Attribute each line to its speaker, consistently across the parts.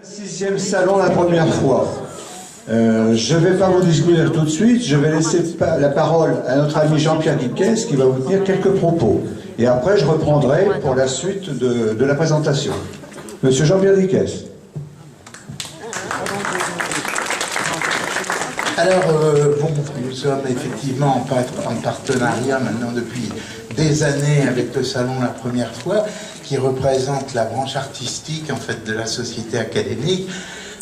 Speaker 1: Sixième salon la première fois. Je ne vais pas vous discuter tout de suite, je vais laisser la parole à notre ami Jean-Pierre Dickès qui va vous tenir quelques propos. Et après je reprendrai pour la suite de la présentation. Monsieur Jean-Pierre Dickès.
Speaker 2: Alors, bon, nous sommes effectivement en partenariat maintenant depuis des années avec le salon la première fois, qui représente la branche artistique en fait de la société académique,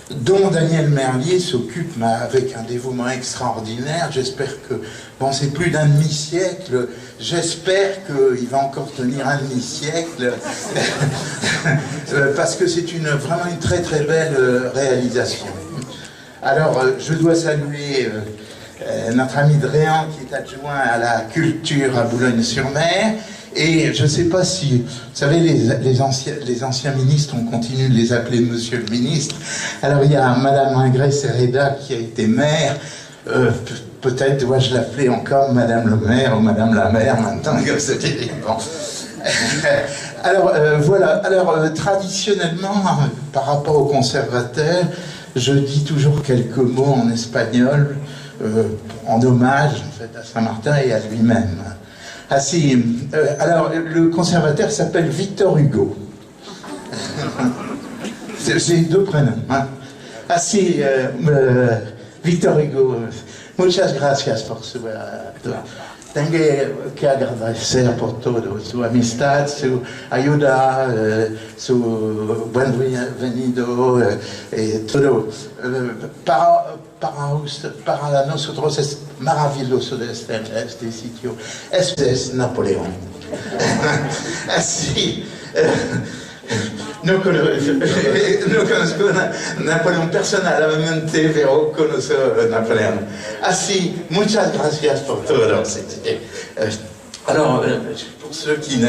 Speaker 2: dont Daniel Merlier s'occupe avec un dévouement extraordinaire. J'espère que, bon, c'est plus d'un demi-siècle, j'espère qu'il va encore tenir un demi-siècle, parce que c'est vraiment une très très belle réalisation. Alors, je dois saluer notre ami Dréan, qui est adjoint à la culture à Boulogne-sur-Mer. Et je ne sais pas si, vous savez, les anciens ministres, on continue de les appeler Monsieur le ministre. Alors il y a Madame Ingré-Serreda qui a été maire, peut-être dois-je l'appeler encore Madame le maire ou Madame la maire maintenant, comme c'était bon. Alors voilà, alors traditionnellement, par rapport aux conservateurs, je dis toujours quelques mots en espagnol, en hommage en fait, à Saint-Martin et à lui-même. Ah si, alors le conservateur s'appelle Victor Hugo. C'est deux prénoms. Hein. Ah si, Victor Hugo, muchas gracias por su... Tengo que agradecer por todo, su amistad, su ayuda, su buen venido, y todo. Para nosotros es maravilloso de este sitio. Es Napoleón. Así. No conozco a Napoleón personalmente, pero conozco a Napoleón. Así, muchas gracias por todo. Alors, pour ceux qui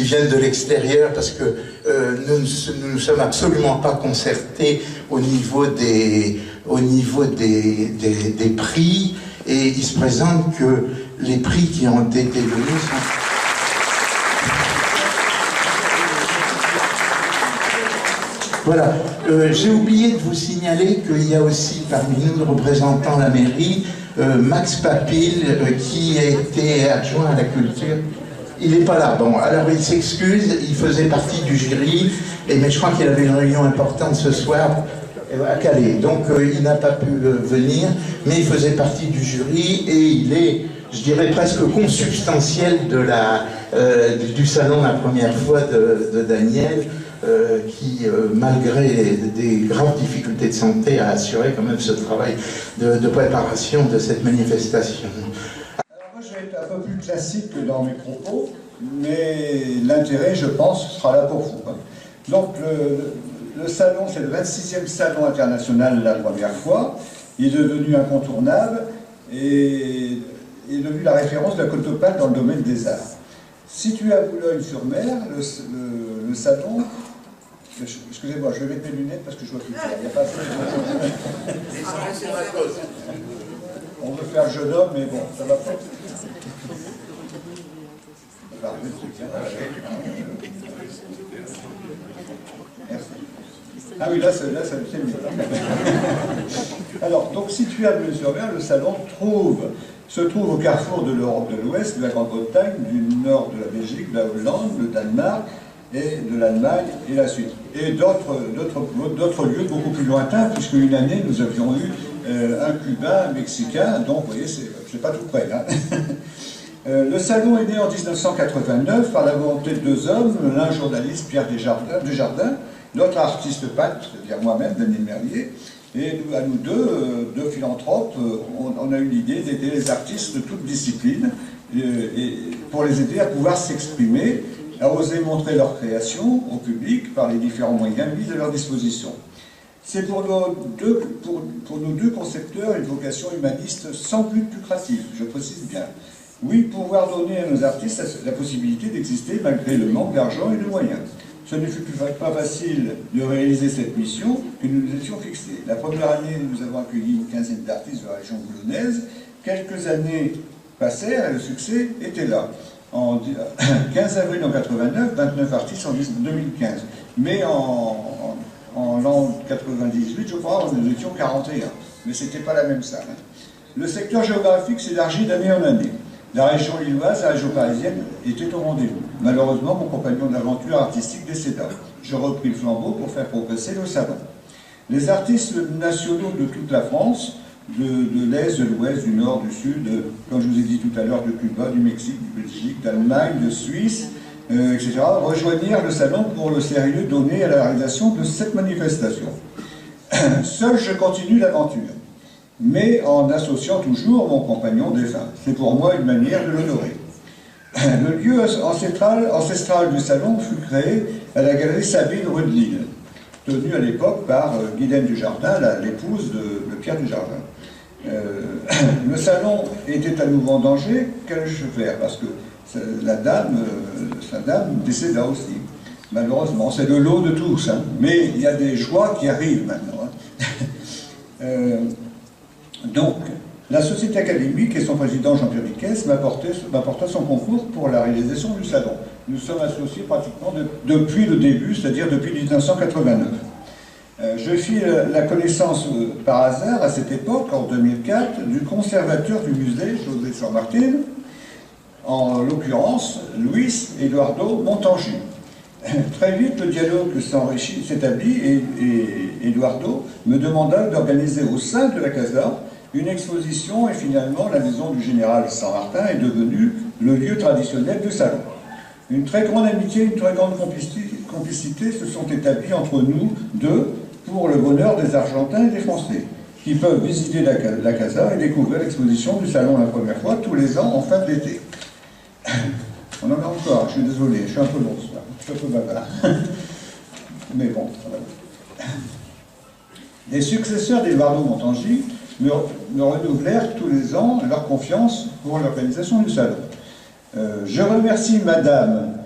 Speaker 2: viennent de l'extérieur, parce que nous ne sommes absolument pas concertés au niveau des prix, et il se présente que les prix qui ont été donnés sont... Voilà, j'ai oublié de vous signaler qu'il y a aussi parmi nous le représentant de la mairie, Max Papil, qui a été adjoint à la culture. Il n'est pas là, bon, alors il s'excuse, il faisait partie du jury, mais je crois qu'il avait une réunion importante ce soir à Calais, donc il n'a pas pu venir, mais il faisait partie du jury et il est, je dirais, presque consubstantiel du salon la première fois de Daniel, qui, malgré des graves difficultés de santé, a assuré quand même ce travail de préparation de cette manifestation.
Speaker 1: Alors moi, je vais être un peu plus classique que dans mes propos, mais l'intérêt, je pense, sera là pour vous. Donc, le salon, c'est le 26e salon international la première fois. Il est devenu incontournable et est devenu la référence de la Cotopale dans le domaine des arts. Situé à Boulogne-sur-Mer, le salon... Excusez-moi, je vais mettre mes lunettes parce que je vois plus clair. Il n'y a pas de... On veut faire jeune homme, mais bon, ça va pas. Merci. Ah oui, là, ça me fait mieux. Alors, donc, situé à Boulogne-sur-Mer, le salon trouve se trouve au carrefour de l'Europe de l'Ouest, de la Grande-Bretagne, du nord de la Belgique, de la Hollande, le Danemark, et de l'Allemagne et la Suisse. Et d'autres lieux beaucoup plus lointains, puisque une année, nous avions eu un Cubain, un Mexicain, donc vous voyez, c'est pas tout près. Hein. Le salon est né en 1989 par la volonté de deux hommes, l'un journaliste, Pierre Desjardins, l'autre artiste peintre, c'est-à-dire moi-même, Daniel Merlier, et à nous deux philanthropes, on a eu l'idée d'aider les artistes de toutes disciplines, et pour les aider à pouvoir s'exprimer, à oser montrer leur création au public par les différents moyens mis à leur disposition. C'est pour nos deux concepteurs une vocation humaniste sans but lucratif, je précise bien. Oui, pouvoir donner à nos artistes la possibilité d'exister malgré le manque d'argent et de moyens. Ce ne fut pas facile de réaliser cette mission que nous nous étions fixés. La première année, nous avons accueilli une quinzaine d'artistes de la région boulonnaise. Quelques années passèrent et le succès était là. En 15 avril en 89, 29 artistes en 2015. Mais en l'an 98, je crois, nous étions 41. Mais ce n'était pas la même salle. Le secteur géographique s'élargit d'année en année. La région lilloise, la région parisienne, était au rendez-vous. Malheureusement, mon compagnon d'aventure artistique décéda. Je repris le flambeau pour faire progresser le salon. Les artistes nationaux de toute la France, de l'Est, de l'Ouest, du Nord, du Sud, comme je vous ai dit tout à l'heure, de Cuba, du Mexique, du Belgique, d'Allemagne, de Suisse, etc., rejoignirent le salon pour le sérieux donné à la réalisation de cette manifestation. Seul, je continue l'aventure, mais en associant toujours mon compagnon défunt. C'est pour moi une manière de l'honorer. Le lieu ancestral du salon fut créé à la galerie Sabine rue de Lille, tenue à l'époque par Guylaine Dujardin, l'épouse de Pierre Dujardin. Le salon était à nouveau en danger. Qu'allais-je faire? Parce que sa dame décéda aussi. Malheureusement, c'est le lot de tous. Hein. Mais il y a des joies qui arrivent maintenant. Hein. Donc, la Société académique et son président Jean-Pierre Viquès m'apporta son concours pour la réalisation du salon. Nous sommes associés pratiquement depuis le début, c'est-à-dire depuis 1989. Je fis la connaissance par hasard, à cette époque, en 2004, du conservateur du musée, José San Martin, en l'occurrence, Luis Eduardo Montangi. Très vite, le dialogue s'établit et Eduardo me demanda d'organiser au sein de la Casa une exposition et finalement la maison du général San Martin est devenue le lieu traditionnel du salon. Une très grande amitié, une très grande complicité se sont établies entre nous deux pour le bonheur des Argentins et des Français, qui peuvent visiter la Casa et découvrir l'exposition du salon la première fois tous les ans en fin de l'été. On en a encore, je suis désolé, je suis un peu long, je suis un peu bavard. Mais bon, voilà. Les successeurs d'Eduardo Montangi me renouvelèrent tous les ans leur confiance pour l'organisation du salon. Je remercie Madame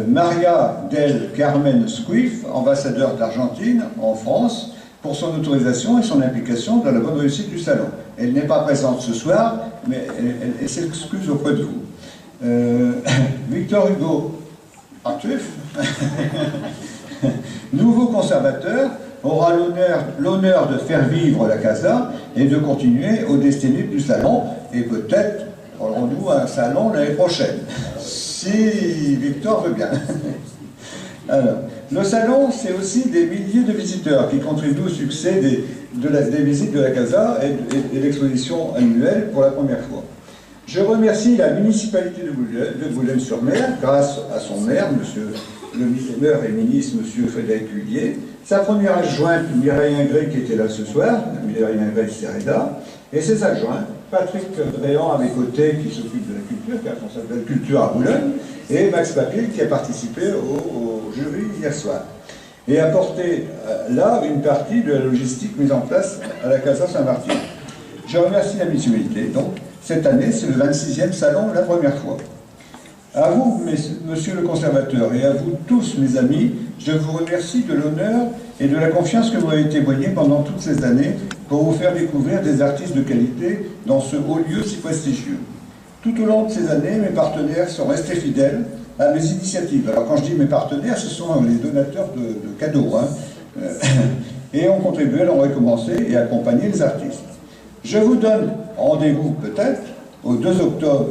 Speaker 1: Maria del Carmen Squiff, ambassadeur d'Argentine en France, pour son autorisation et son implication dans la bonne réussite du salon. Elle n'est pas présente ce soir, mais elle s'excuse auprès de vous. Victor Hugo Artuf, nouveau conservateur, aura l'honneur de faire vivre la Casa et de continuer aux destinées du salon, et peut-être aurons-nous un salon l'année prochaine, si Victor veut bien. Alors, le salon, c'est aussi des milliers de visiteurs qui contribuent au succès des visites de la Casa et l'exposition annuelle pour la première fois. Je remercie la municipalité de Boulogne-sur-Mer, grâce à son maire, monsieur le maire et ministre, monsieur Frédéric Huillier, sa première adjointe, Mireille Ingré, qui était là ce soir, Mireille Ingré-Sereda, et ses adjoints, Patrick Dréan à mes côtés, qui s'occupe de la culture, qui est responsable de la culture à Boulogne, et Max Papil, qui a participé au jury hier soir, et apporté là une partie de la logistique mise en place à la Casa Saint-Martin. Je remercie la municipalité, donc, cette année, c'est le 26e salon, la première fois. À vous, monsieur le conservateur, et à vous tous, mes amis, je vous remercie de l'honneur et de la confiance que vous avez témoigné pendant toutes ces années pour vous faire découvrir des artistes de qualité dans ce haut lieu si prestigieux. Tout au long de ces années, mes partenaires sont restés fidèles à mes initiatives. Alors quand je dis mes partenaires, ce sont les donateurs de cadeaux, hein, et ont contribué à en recommencer et accompagner les artistes. Je vous donne rendez-vous peut-être au 2 octobre,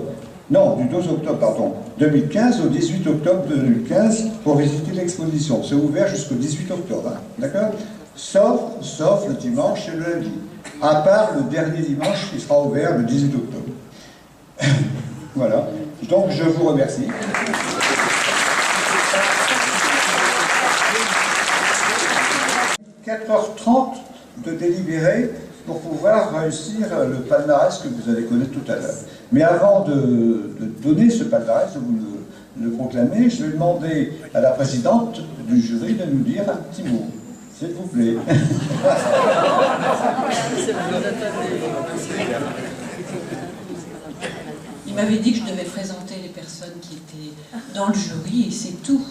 Speaker 1: non, du 12 octobre, pardon, 2015 au 18 octobre 2015 pour visiter l'exposition. C'est ouvert jusqu'au 18 octobre, hein, d'accord? Sauf le dimanche et le lundi. À part le dernier dimanche qui sera ouvert le 18 octobre. Voilà. Donc je vous remercie. 4h30 de délibérer pour pouvoir réussir le palmarès que vous allez connaître tout à l'heure. Mais avant de donner ce palmarès, de vous le proclamer, je vais demander à la présidente du jury de nous dire un petit mot. S'il vous plaît.
Speaker 3: Il m'avait dit que je devais présenter les personnes qui étaient dans le jury et c'est tout.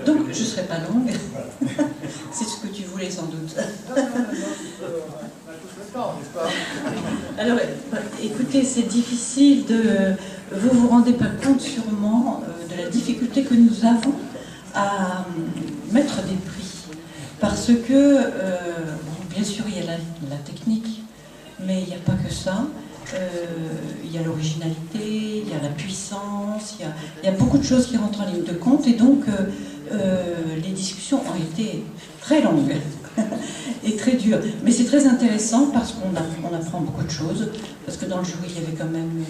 Speaker 3: Donc je ne serai pas longue. C'est ce que tu voulais sans doute. Alors écoutez, c'est difficile de... Vous vous rendez pas compte sûrement de la difficulté que nous avons à mettre des prix. Parce que, bon, bien sûr, il y a la technique, mais il n'y a pas que ça. Il y a l'originalité, il y a la puissance, il y a beaucoup de choses qui rentrent en ligne de compte. Et donc, les discussions ont été très longues et très dures. Mais c'est très intéressant parce qu'on apprend beaucoup de choses. Parce que dans le jury, il y avait quand même...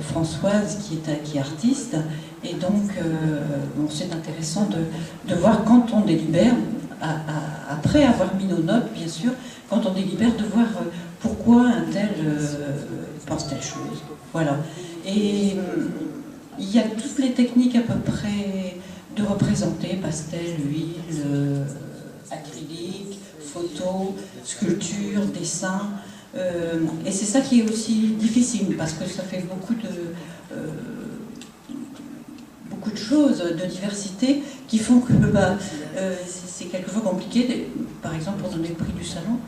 Speaker 3: Françoise qui est artiste et donc bon, c'est intéressant de voir quand on délibère, après avoir mis nos notes bien sûr, quand on délibère de voir pourquoi un tel pense telle chose. Voilà. Et il y a toutes les techniques à peu près de représenter, pastel, huile, acrylique, photo, sculpture, dessin. Et c'est ça qui est aussi difficile, parce que ça fait beaucoup de choses, de diversité, qui font que c'est quelquefois compliqué. Par exemple, pour donner le prix du salon,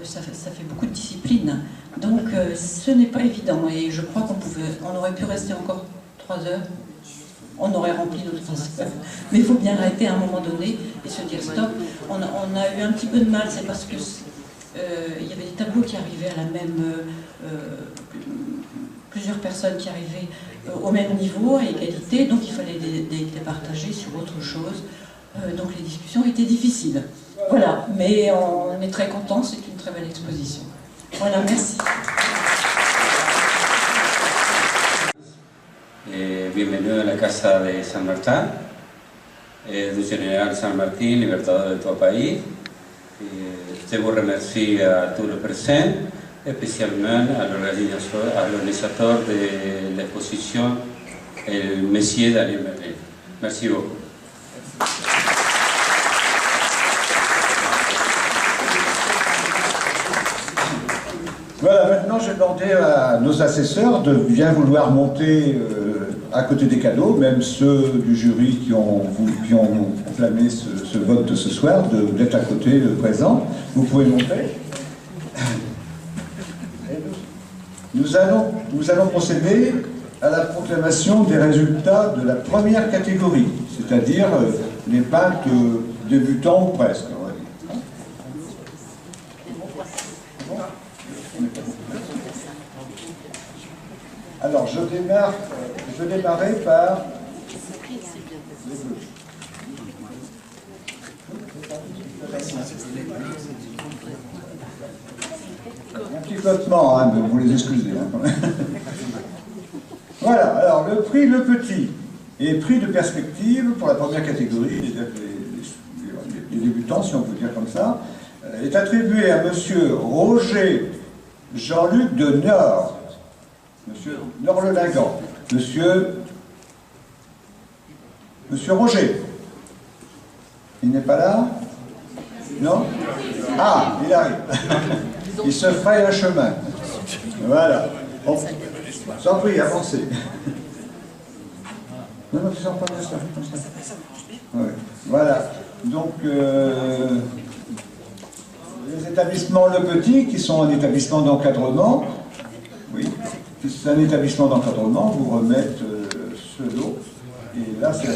Speaker 3: ça fait beaucoup de discipline. Donc ce n'est pas évident, et je crois qu'on aurait pu rester encore 3 heures. On aurait rempli nos 3 heures. Mais il faut bien arrêter à un moment donné et se dire stop. On a eu un petit peu de mal, c'est parce que il y avait des tableaux qui arrivaient à la même... plusieurs personnes qui arrivaient au même niveau, à égalité, donc il fallait les partager sur autre chose. Donc les discussions étaient difficiles. Voilà, mais on est très contents, c'est une très belle exposition. Voilà, merci.
Speaker 4: Bienvenido a la Casa de San Martín, du général San Martín, libertador de todo país. Je vous remercie à tous les présents, spécialement à l'organisateur de l'exposition, le monsieur Daniel Merlet. Merci beaucoup.
Speaker 1: Voilà, maintenant je vais demander à nos assesseurs de bien vouloir monter à côté des cadeaux, même ceux du jury qui ont proclamé ce vote de ce soir, d'être à côté, présent. Vous pouvez monter. Nous allons procéder à la proclamation des résultats de la première catégorie, c'est-à-dire les peintres débutants ou presque. Alors, je vais démarrer par les bleus. Un petit flottement, hein, vous les excusez. Hein. Voilà, alors le prix Le Petit et prix de perspective pour la première catégorie, les débutants, si on peut dire comme ça, est attribué à monsieur Roger Jean-Luc de Nord. Monsieur Nord-le-Lingan. Monsieur Roger. Il n'est pas là? Non? Ah, il arrive. Il se fraye un chemin. Voilà. Bon. Sans prie, avancez. Non, tu sors pas comme ça. Ouais. Voilà. Donc, les établissements Le Petit, qui sont un établissement d'encadrement, oui, c'est un établissement d'encadrement, vous remettent ce lot, et là, c'est le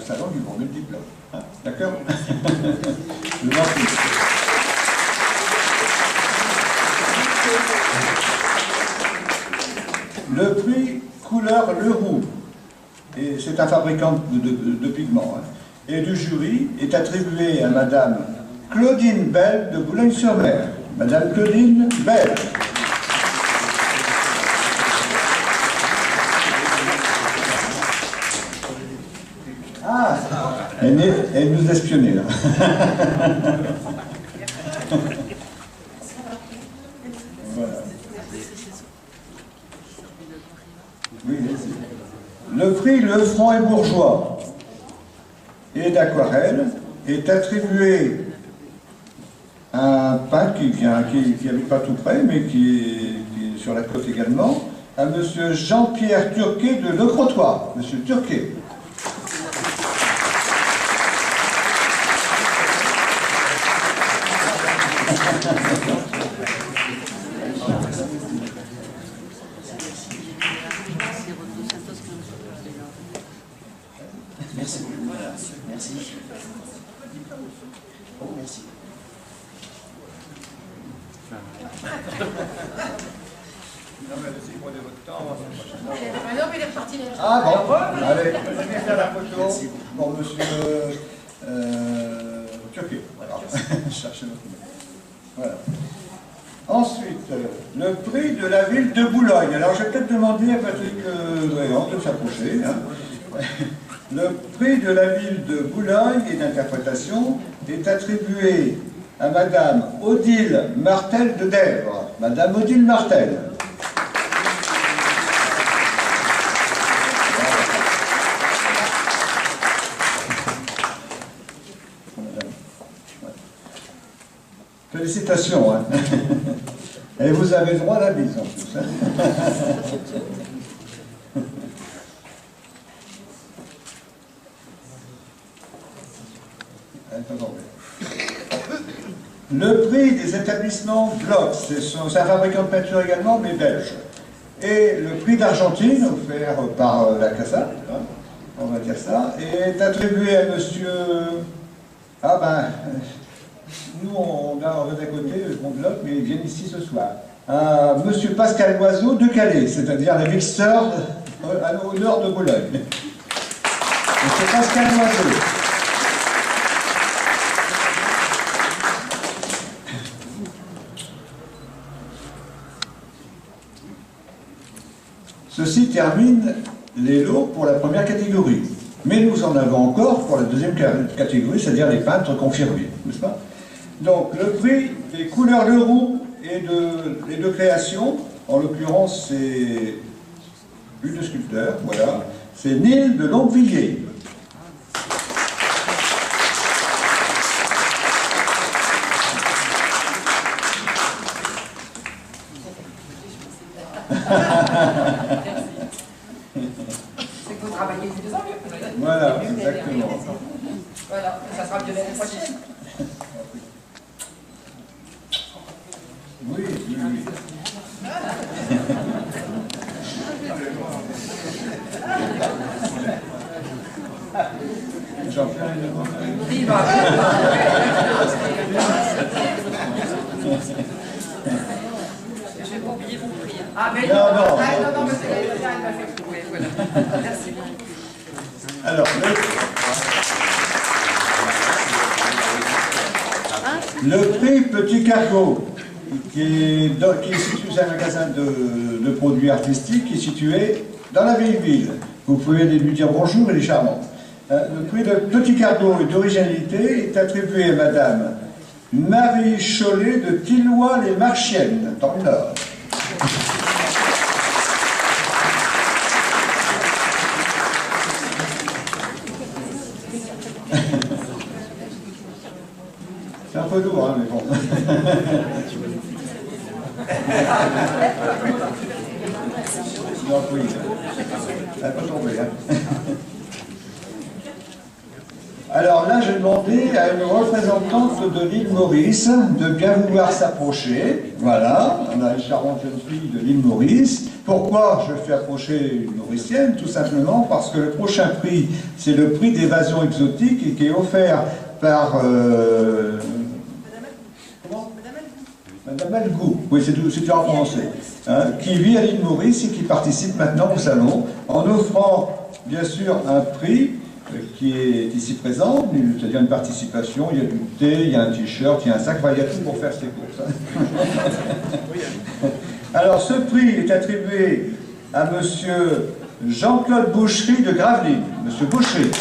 Speaker 1: salon qui vous remet le diplôme. Hein, d'accord? Je vous en prie. Le prix Couleur Leroux, et c'est un fabricant de pigments, hein, et du jury est attribué à Madame Claudine Bell de Boulogne-sur-Mer. Madame Claudine Bell. Ah, elle nous espionnait là. Voilà. Oui, le prix Lefranc et Bourgeois et d'aquarelle est attribué à un peintre qui habite pas tout près, mais qui est sur la côte également, à monsieur Jean-Pierre Turquet de Le Crottoir. Monsieur Turquet.
Speaker 5: Merci. Merci. Oh, merci.
Speaker 1: Ah bon, allez, je vais faire la photo pour monsieur Turquet. Voilà. Cherchez notre nom. Voilà. Ensuite, le prix de la ville de Boulogne. Alors, je vais peut-être demander à Patrick Dréant de s'approcher. Hein. Le prix de la ville de Boulogne et d'interprétation est attribué à Madame Odile Martel de Dèvres. Madame Odile Martel. Félicitations. Hein. Et vous avez le droit à la bise en plus. Hein. Le prix des établissements Bloch, c'est un fabricant de peinture également, mais belge. Et le prix d'Argentine, offert par la CASA, hein, on va dire ça, est attribué à monsieur... Ah ben, nous on a d'à côté le pont Bloch, mais ils viennent ici ce soir. À monsieur Pascal Loiseau de Calais, c'est-à-dire la ville sœur au nord de Boulogne. Monsieur Pascal Loiseau. Ceci termine les lots pour la première catégorie. Mais nous en avons encore pour la deuxième catégorie, c'est-à-dire les peintres confirmés, n'est-ce pas? Donc le prix des couleurs Leroux et de création, en l'occurrence c'est une sculpteur, voilà, c'est Nil de Longuevilliers.
Speaker 6: C'est que vous travaillez tous les ans mieux.
Speaker 1: Voilà, exactement.
Speaker 6: Voilà, ça sera mieux l'année prochaine.
Speaker 1: Oui, oui, oui. J'en fais un.
Speaker 6: Il va. Je vais pas oublier mon prix. Ah, mais non, non, mais c'est elle m'a fait trouver. Voilà. Merci.
Speaker 1: Alors, le prix Petit Cargo, qui est situé dans un magasin de produits artistiques, qui est situé dans la vieille ville. Vous pouvez aller lui dire bonjour, elle est charmante. Le prix de Petit Cargo et d'originalité est attribué à Madame Marie Chollet de Tilloy-les-Marchiennes, dans le Nord. C'est un peu lourd, hein, mais bon. Donc oui, ça peut tomber. Hein. Alors là, j'ai demandé à une représentante de l'île Maurice de bien vouloir s'approcher. Voilà, on a une charmante jeune fille de l'île Maurice. Pourquoi je fais approcher une Mauricienne? Tout simplement parce que le prochain prix, c'est le prix d'évasion exotique et qui est offert par... Comment? Madame Malgou, oui, c'est dur à prononcer, hein, qui vit à l'île Maurice et qui participe maintenant au salon en offrant, bien sûr, un prix qui est ici présent, c'est-à-dire une participation, il y a du thé, il y a un t-shirt, il y a un sac, il y a tout pour faire ses courses. Alors, ce prix est attribué à monsieur Jean-Claude Boucherie de Gravelines. Monsieur Boucherie.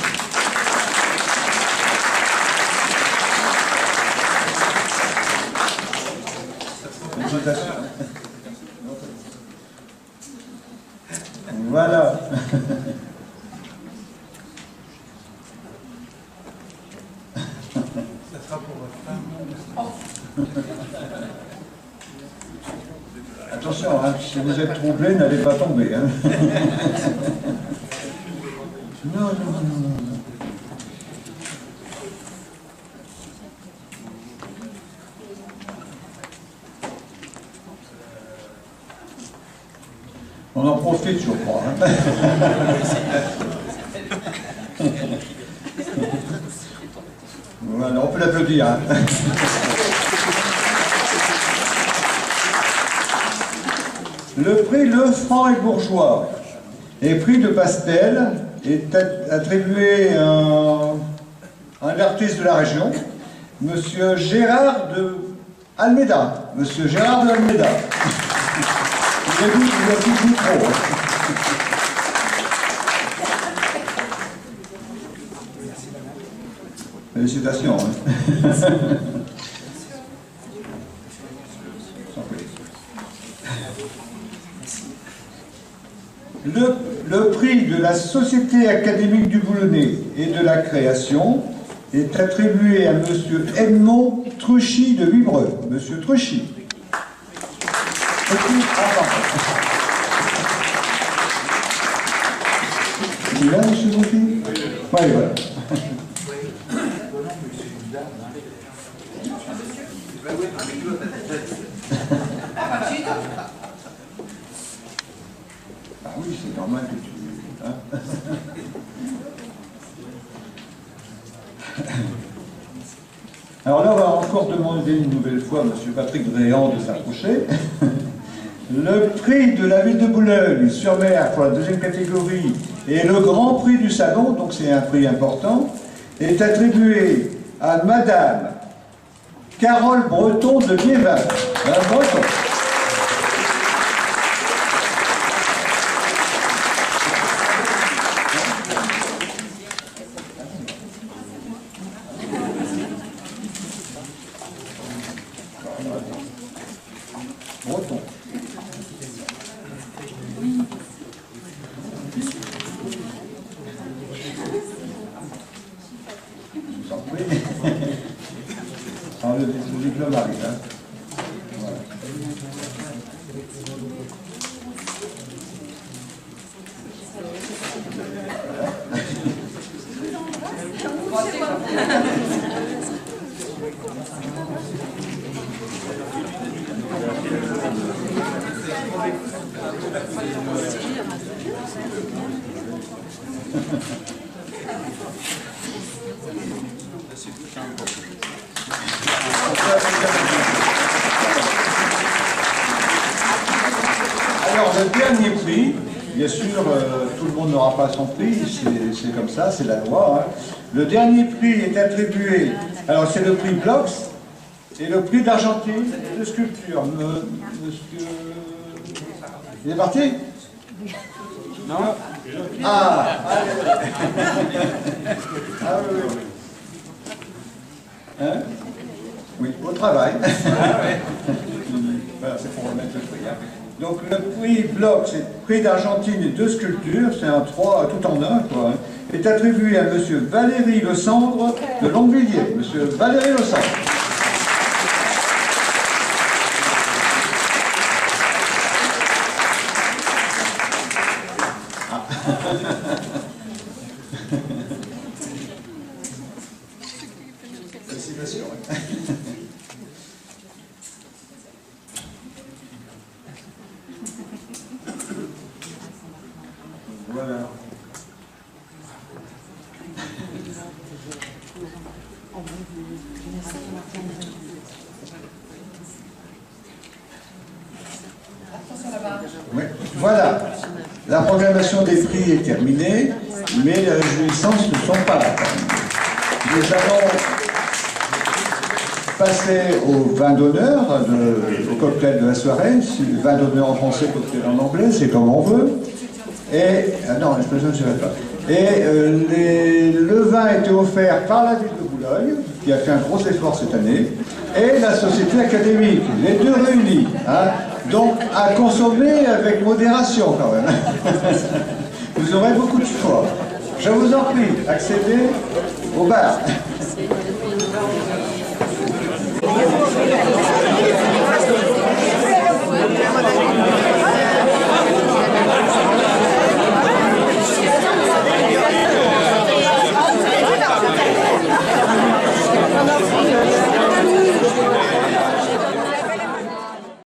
Speaker 1: Voilà.
Speaker 2: Ça sera pour votre femme.
Speaker 1: Attention, hein, si vous êtes troublé, n'allez pas tomber. Hein. Non, non, non, non. On en profite, je crois. Hein. Voilà, on peut l'applaudir. Hein. Le prix Lefranc et Bourgeois et prix de Pastel est attribué à un artiste de la région, monsieur Gérard de Almeida. Monsieur Gérard de Almeida. Il a dit le micro. Félicitations. Hein. Le prix de la Société académique du Boulonnais et de la création est attribué à monsieur Edmond Truchy de Vibreux. Monsieur Truchy. Il est là, monsieur Truchy? Oui, voilà. Ah oui, c'est normal que tu... Hein. Alors là, on va encore demander une nouvelle fois à M. Patrick Dréan de s'approcher. Le prix de la ville de Boulogne-sur-Mer pour la deuxième catégorie et le grand prix du salon, donc c'est un prix important, est attribué à Madame Carole Breton de Liévin. Madame Breton. Breton. Je vous en prie. Alors, le diplôme arrive. Hein. Voilà. Alors, le dernier prix, bien sûr, tout le monde n'aura pas son prix, c'est comme ça, c'est la loi. Hein. Le dernier prix est attribué, alors c'est le prix Blox et le prix d'Argentine de sculpture. Monsieur... Il est parti? Non? Ah, ah oui, oui. Hein? Oui, au travail. Voilà, c'est pour remettre le prix. Hein. Donc le prix Bloch, c'est le prix d'Argentine et deux sculptures, c'est un 3 tout en un, quoi, hein, est attribué à monsieur Valérie Le Cendre de Longuevilliers. Monsieur Valérie Le Cendre. Félicitations. Voilà. Voilà, la proclamation des prix est terminée, mais les réjouissances ne sont pas là. Nous allons passer au vin d'honneur, au cocktail de la soirée. Vin d'honneur en français, cocktail en anglais, c'est comme on veut. Et, non, l'expression ne serait pas. Et le vin a été offert par la ville de Boulogne, qui a fait un gros effort cette année, et la Société académique, les deux réunis. Hein. Donc, à consommer avec modération quand même. Vous aurez beaucoup de choix. Je vous en prie, accédez au bar.